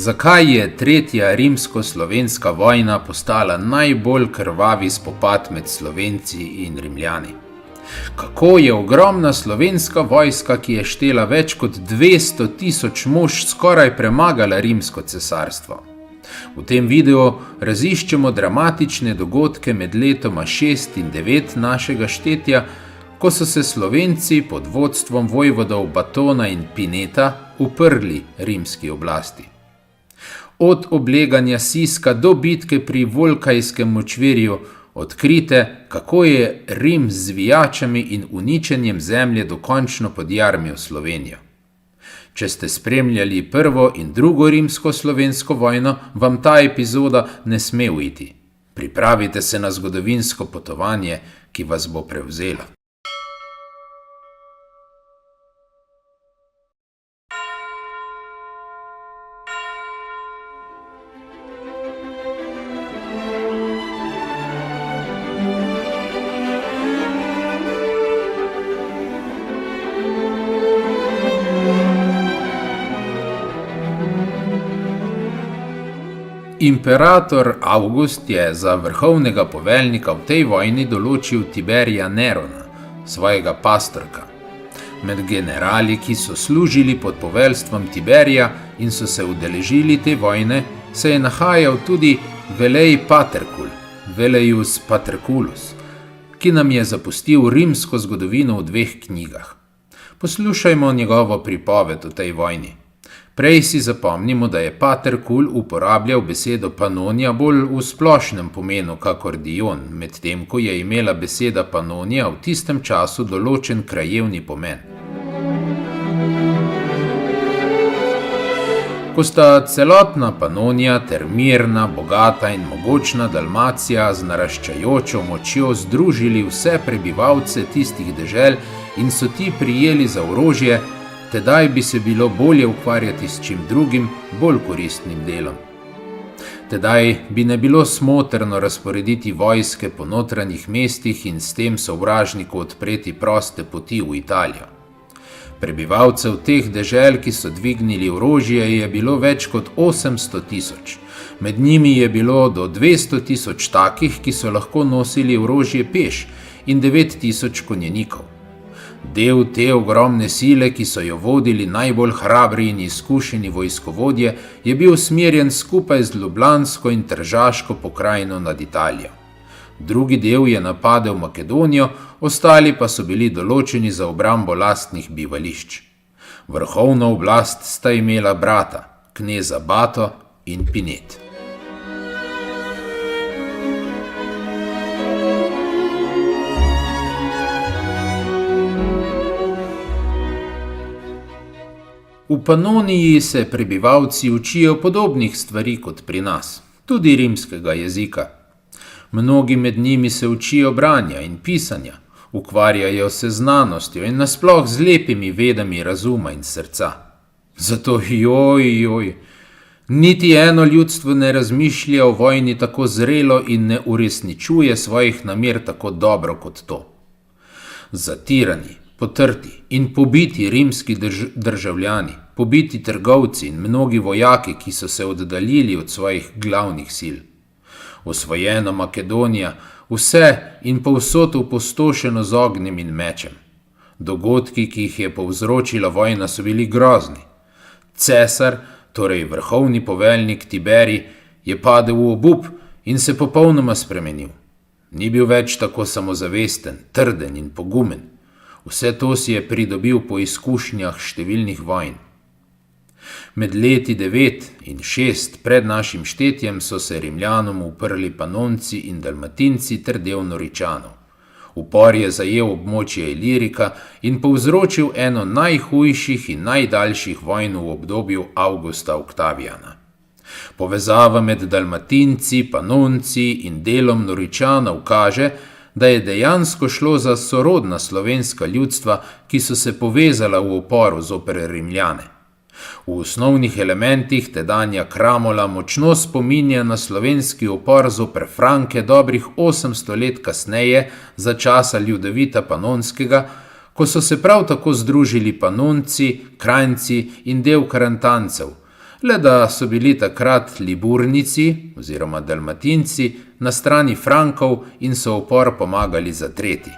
Zakaj je tretja rimsko-slovenska vojna postala najbolj krvavi spopad med Slovenci in Rimljani? Kako je ogromna slovenska vojska, ki je štela več kot 200 000 mož, skoraj premagala rimsko cesarstvo? V tem videu raziščemo dramatične dogodke med letoma 6 in 9 našega štetja, ko so se Slovenci pod vodstvom vojvodov Batona in Pineta uprli rimski oblasti. Od obleganja Siska do bitke pri Volkajskem močvirju odkrite, kako je Rim z zvijačami in uničenjem zemlje dokončno podjarmil Slovenijo. Če ste spremljali prvo in drugo rimsko-slovensko vojno, vam ta epizoda ne sme uiti. Pripravite se na zgodovinsko potovanje, ki vas bo prevzela. Imperator Avgust je za vrhovnega poveljnika v tej vojni določil Tiberija Nerona, svojega pastorka. Med generali, ki so služili pod poveljstvom Tiberija in so se udeležili te vojne, se je nahajal tudi Velej Paterkul, Velejus Paterculus, ki nam je zapustil rimsko zgodovino v 2 knjigah. Poslušajmo njegovo pripoved o tej vojni. Prej si zapomnimo, da je Paterkul uporabljal besedo Panonija bolj v splošnem pomenu kakor Dion, medtem ko je imela beseda Panonija v tistem času določen krajevni pomen. Ko sta celotna Panonija ter mirna, bogata in mogočna Dalmacija z naraščajočo močjo združili vse prebivalce tistih dežel in so ti prijeli za orožje, tedaj bi se bilo bolje ukvarjati s čim drugim, bolj koristnim delom. Tedaj bi ne bilo smotrno razporediti vojske po notranjih mestih in s tem sovražniku odpreti proste poti v Italijo. Prebivalcev teh dežel, ki so dvignili orožje, je bilo več kot 800 000. Med njimi je bilo do 200 000 takih, ki so lahko nosili orožje peš, in 9 000 konjenikov. Del te ogromne sile, ki so jo vodili najbolj hrabri in izkušeni vojskovodje, je bil usmerjen skupaj z Ljubljansko in Tržaško pokrajino nad Italijo. Drugi del je napadel Makedonijo, ostali pa so bili določeni za obrambo lastnih bivališč. Vrhovno oblast sta imela brata, kneza Bato in Pinet. V Panoniji se prebivalci učijo podobnih stvari kot pri nas, tudi rimskega jezika. Mnogi med njimi se učijo branja in pisanja, ukvarjajo se znanostjo in nasploh z lepimi vedami razuma in srca. Zato niti eno ljudstvo ne razmišlja o vojni tako zrelo in ne uresničuje svojih namer tako dobro kot to. Zatirani, potrti in pobiti rimski državljani, pobiti trgovci in mnogi vojaki, ki so se oddaljili od svojih glavnih sil. Osvojena Makedonija, vse in povsod opustošeno z ognjem in mečem. Dogodki, ki jih je povzročila vojna, so bili grozni. Cesar, torej vrhovni poveljnik Tiberij, je padel v obup in se popolnoma spremenil. Ni bil več tako samozavesten, trden in pogumen. Vse to si je pridobil po izkušnjah številnih vojn. Med leti 9 in 6 pred našim štetjem so se Rimljanom uprli Panonci in Dalmatinci ter del Noričanov. Upor je zajel območje Ilirika in povzročil eno najhujših in najdaljših vojn v obdobju Avgusta Oktavijana. Povezava med Dalmatinci, Panonci in delom Noričanov kaže, da je dejansko šlo za sorodna slovenska ljudstva, ki so se povezala v uporu zoper Rimljane. V osnovnih elementih tedanja Kramola močno spominja na slovenski upor zoper Franke dobrih 800 let kasneje za časa Ljudevita Panonskega, ko so se prav tako združili Panonci, Kranjci in del Karantancev, le da so bili takrat Liburnici oziroma Dalmatinci na strani Frankov in so upor pomagali zatreti.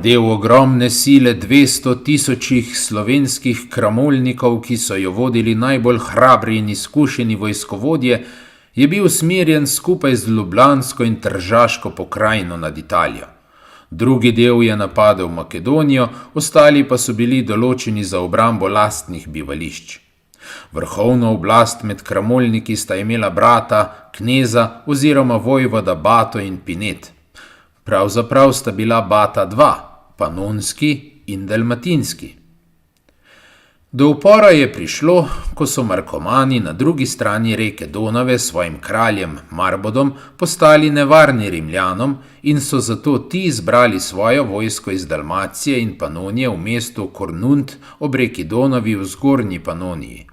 Del ogromne sile 200 tisočih slovenskih kramolnikov, ki so jo vodili najbolj hrabri in izkušeni vojskovodje, je bil usmerjen skupaj z Ljubljansko in Tržaško pokrajino nad Italijo. Drugi del je napadel Makedonijo, ostali pa so bili določeni za obrambo lastnih bivališč. Vrhovno oblast med kramolniki sta imela brata, kneza oziroma vojvoda Bato in Pinet. Pravzaprav sta bila Bata dva, Panonski in Dalmatinski. Do upora je prišlo, ko so Markomani na drugi strani reke Donave svojim kraljem Marbodom postali nevarni Rimljanom in so zato ti zbrali svojo vojsko iz Dalmacije in Panonije v mestu Kornunt ob reki Donavi v zgornji Panoniji.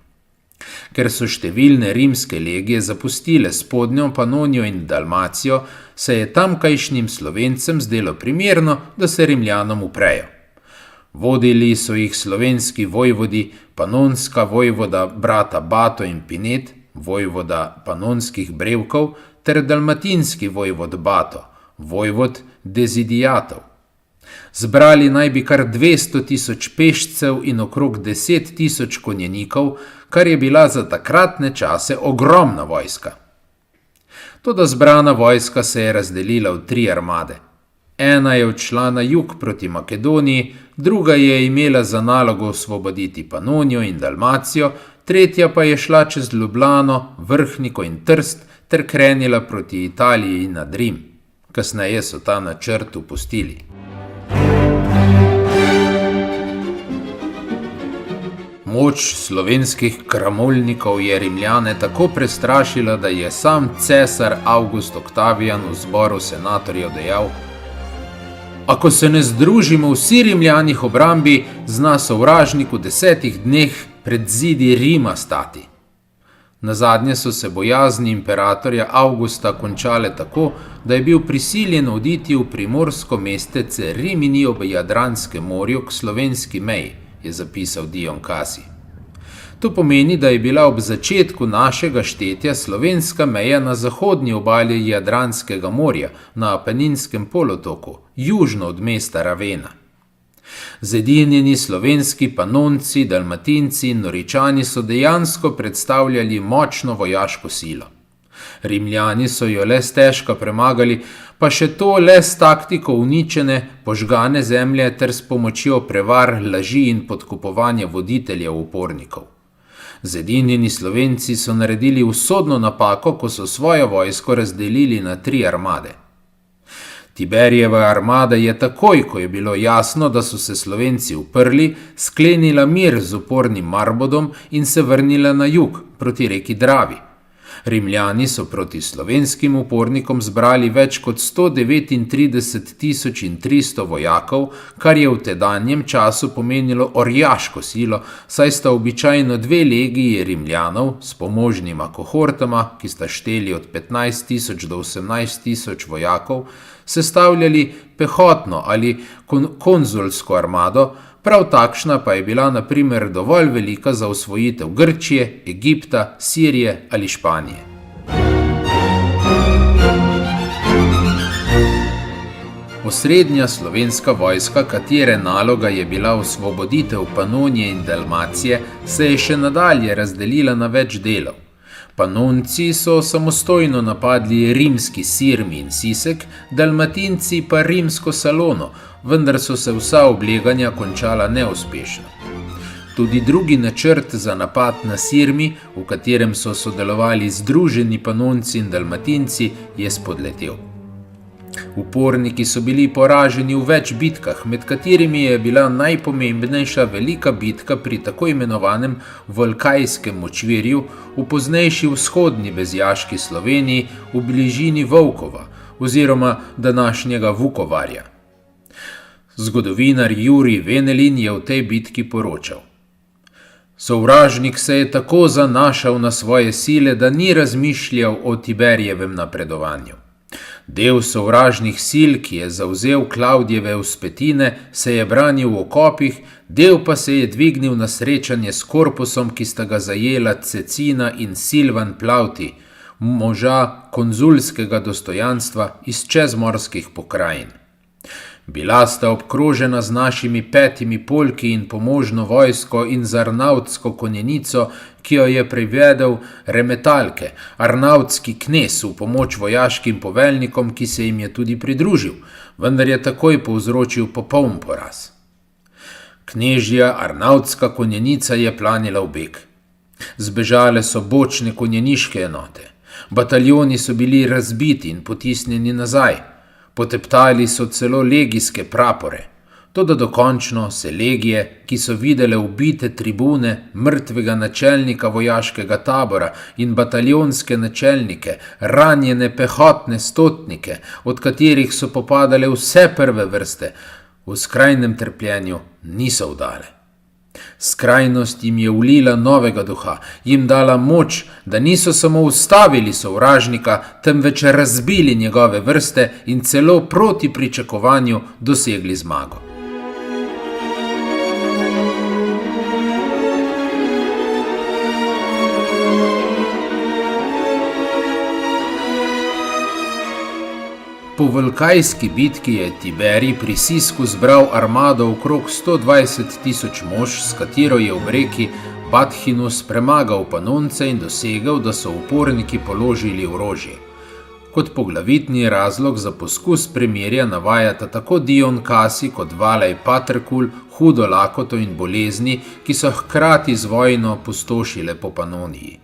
Ker so številne rimske legije zapustile spodnjo Panonijo in Dalmacijo, se je tamkajšnjim Slovencem zdelo primerno, da se Rimljanom uprejo. Vodili so jih slovenski vojvodi, panonska vojvoda brata Bato in Pinet, vojvoda panonskih brevkov, ter dalmatinski vojvod Bato, vojvod Dezidijatov. Zbrali naj bi kar 200 tisoč pešcev in okrog 10 tisoč konjenikov, kar je bila za takratne čase ogromna vojska. Toda zbrana vojska se je razdelila v 3 armade. Ena je odšla na jug proti Makedoniji, druga je imela za nalogo osvoboditi Panonijo in Dalmacijo, tretja pa je šla čez Ljubljano, Vrhniko in Trst ter krenila proti Italiji in nad Rim. Kasneje so ta načrt opustili. Moč slovenskih kramolnikov je Rimljane tako prestrašila, da je sam cesar Avgust Oktavijan v zboru senatorjev dejal: "Ako se ne združimo vsi Rimljani v obrambi, zna sovražnik v 10 dneh pred zidi Rima stati." Nazadnje so se bojazni imperatorja Avgusta končale tako, da je bil prisiljen oditi v primorsko mestece Rimini ob Jadranskem morju k slovenski meji, je zapisal Dion Casij. To pomeni, da je bila ob začetku našega štetja slovenska meja na zahodnji obali Jadranskega morja, na Apeninskem polotoku, južno od mesta Ravena. Zedinjeni slovenski Panonci, Dalmatinci in Noričani so dejansko predstavljali močno vojaško silo. Rimljani so jo le stežka premagali, pa še to le s taktiko uničene, požgane zemlje ter s pomočjo prevar, laži in podkupovanja voditeljev upornikov. Zedinjeni Slovenci so naredili usodno napako, ko so svojo vojsko razdelili na 3 armade. Tiberijeva armada je takoj, ko je bilo jasno, da so se Slovenci uprli, sklenila mir z upornim Marbodom in se vrnila na jug, proti reki Dravi. Rimljani so proti slovenskim upornikom zbrali več kot 139.300 vojakov, kar je v tedanjem času pomenilo orjaško silo, saj sta običajno 2 legiji Rimljanov s pomožnima kohortama, ki sta šteli od 15.000 do 18.000 vojakov, sestavljali pehotno ali konzulsko armado, prav takšna pa je bila na primer dovolj velika za osvojitev Grčije, Egipta, Sirije ali Španije. Osrednja slovenska vojska, katere naloga je bila osvoboditev Panonije in Dalmacije, se je še nadalje razdelila na več delov. Panonci so samostojno napadli rimski Sirmi in Sisek, Dalmatinci pa rimsko Salono, vendar so se vsa obleganja končala neuspešno. Tudi drugi načrt za napad na Sirmi, v katerem so sodelovali združeni Panonci in Dalmatinci, je spodletel. Uporniki so bili poraženi v več bitkah, med katerimi je bila najpomembnejša velika bitka pri tako imenovanem Volkajskem močvirju v poznejši vzhodni bezjaški Sloveniji v bližini Volkova oziroma današnjega Vukovarja. Zgodovinar Jurij Venelin je v tej bitki poročal: "Sovražnik se je tako zanašal na svoje sile, da ni razmišljal o Tiberijevem napredovanju. Del sovražnih sil, ki je zavzel Klavdijeve vzpetine, se je branil v okopih, del pa se je dvignil na srečanje s korpusom, ki sta ga zajela Cecina in Silvan Plauti, moža konzulskega dostojanstva iz čezmorskih pokrajin. Bila sta obkrožena z našimi 5 polki in pomožno vojsko in z arnavtsko konjenico, ki jo je privedel Remetalke, arnavtski knez v pomoč vojaškim poveljnikom, ki se jim je tudi pridružil, vendar je takoj povzročil popoln poraz. Knežja arnavtska konjenica je planila v beg. Zbežale so bočne konjeniške enote. Bataljoni so bili razbiti in potisnjeni nazaj. Poteptali so celo legijske prapore. Toda dokončno se legije, ki so videle ubite tribune, mrtvega načelnika vojaškega tabora in bataljonske načelnike, ranjene pehotne stotnike, od katerih so popadale vse prve vrste, v skrajnem trpljenju niso vdale. Skrajnost jim je vlila novega duha, jim dala moč, da niso samo ustavili sovražnika, temveč razbili njegove vrste in celo proti pričakovanju dosegli zmago. Po Velkajski bitki je Tiberij pri Sisku zbral armado okrog 120.000 mož, s katero je v reki Bathinus premagal Panonce in dosegel, da so uporniki položili orožje. Kot poglavitni razlog za poskus premirja navajata tako Dion Kasi kot Valej Paterkul hudo lakoto in bolezni, ki so hkrati z vojno pustošile po Panoniji.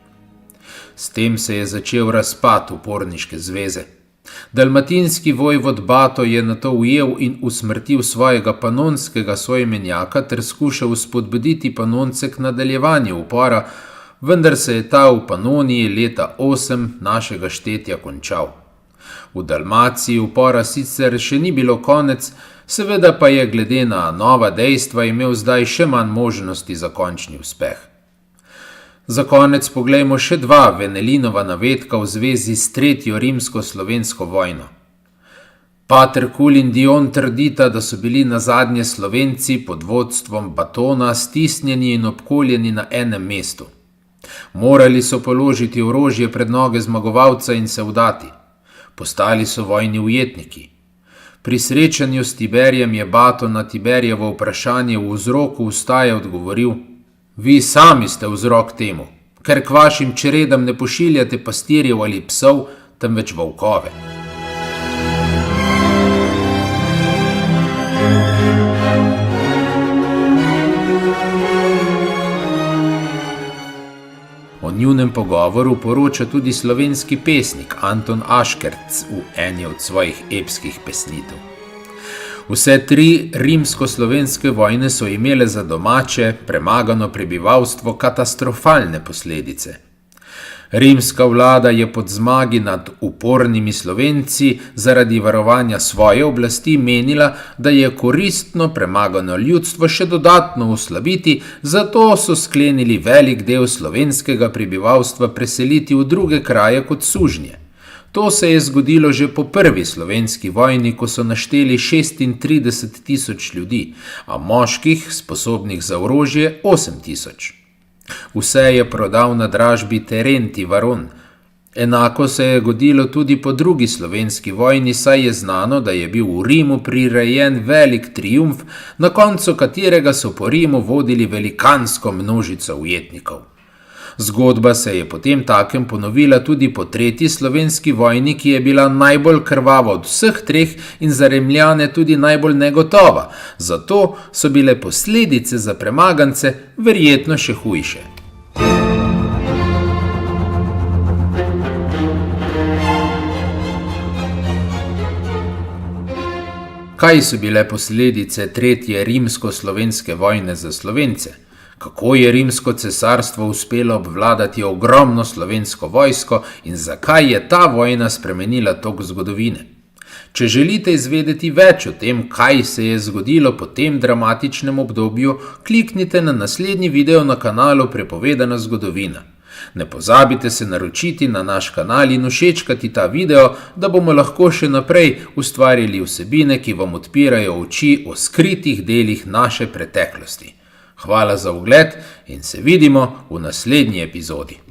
S tem se je začel razpad uporniške zveze. Dalmatinski vojvod Bato je nato ujel in usmrtil svojega panonskega soimenjaka ter skušal spodbuditi Panonce k nadaljevanju upora, vendar se je ta v Panoniji leta 8 našega štetja končal. V Dalmaciji upora sicer še ni bilo konec, seveda pa je glede na nova dejstva imel zdaj še manj možnosti za končni uspeh. Za konec poglejmo še 2 Venelinova navedka v zvezi s 3. rimsko-slovensko vojno. Paterkul in Dion trdita, da so bili nazadnje Slovenci pod vodstvom Batona stisnjeni in obkoljeni na enem mestu. Morali so položiti orožje pred noge zmagovalca in se vdati. Postali so vojni ujetniki. Pri srečanju s Tiberijem je Bato na Tiberijevo vprašanje v vzroku vstaje odgovoril: Vi sami ste vzrok temu, ker k vašim čredam ne pošiljate pastirjev ali psov, temveč volkove. O njunem pogovoru poroča tudi slovenski pesnik Anton Aškerc v eni od svojih epskih pesnitev. Vse 3 rimsko-slovenske vojne so imele za domače, premagano prebivalstvo katastrofalne posledice. Rimska vlada je pod zmagi nad upornimi Slovenci zaradi varovanja svoje oblasti menila, da je koristno premagano ljudstvo še dodatno oslabiti, zato so sklenili velik del slovenskega prebivalstva preseliti v druge kraje kot sužnje. To se je zgodilo že po prvi slovenski vojni, ko so našteli 36.000 ljudi, a moških, sposobnih za orožje, 8.000. Vse je prodal na dražbi Terenti Varon. Enako se je zgodilo tudi po drugi slovenski vojni, saj je znano, da je bil v Rimu prirejen velik triumf, na koncu katerega so po Rimu vodili velikansko množico ujetnikov. Zgodba se je potem takem ponovila tudi po tretji slovenski vojni, ki je bila najbolj krvava od vseh 3 in za Rimljane tudi najbolj negotova, zato so bile posledice za premagance verjetno še hujše. Kaj so bile posledice 3. rimsko-slovenske vojne za Slovence? Kako je rimsko cesarstvo uspelo obvladati ogromno slovensko vojsko in zakaj je ta vojna spremenila tok zgodovine? Če želite izvedeti več o tem, kaj se je zgodilo po tem dramatičnem obdobju, kliknite na naslednji video na kanalu Prepovedana zgodovina. Ne pozabite se naročiti na naš kanal in všečkati ta video, da bomo lahko še naprej ustvarjali vsebine, ki vam odpirajo oči o skritih delih naše preteklosti. Hvala za ogled in se vidimo v naslednji epizodi.